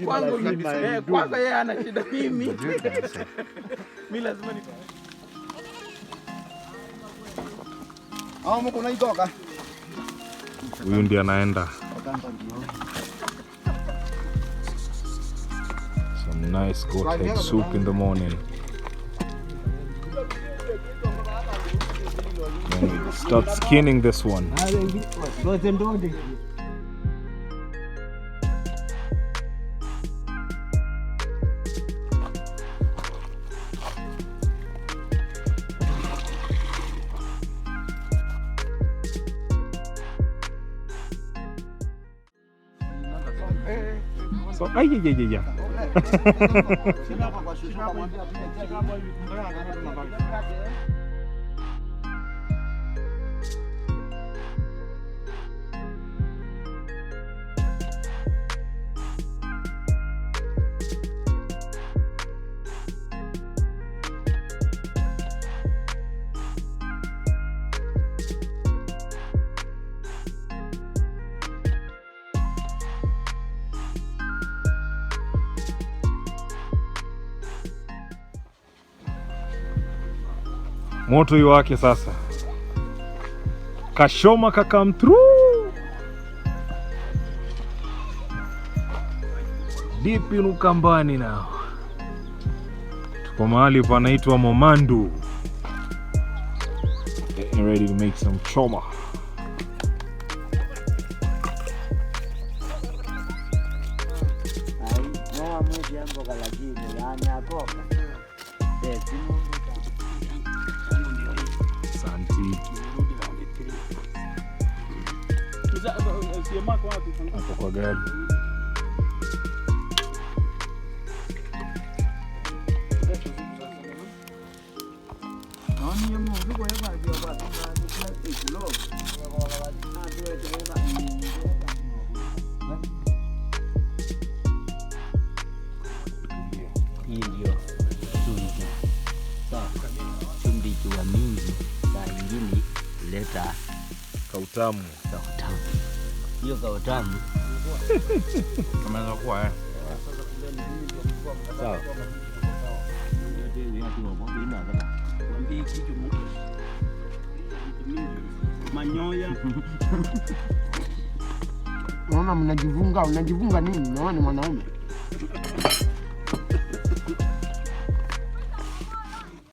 Kwanza yeye ana shida mimi. Mimi lazima ni mko naitoka. Huyu ndiye anaenda. Some nice goat head soup in the morning. Then we start skinning this one. So, ay. Moto yu wake sasa. Kashoma kakam through. Deep in Ukambani now. Tuko mahali panaitwa Momandu. Getting ready to make some choma. Hapo kwa gari. Hii ndio chumvi. Chumvi ikiwa mingi saa ingine leta Kautamu. Hiyo kautamu. Kama kuwa Sawa. manyoya. Unaona mnajivunga nini? Naona ni mwanaume.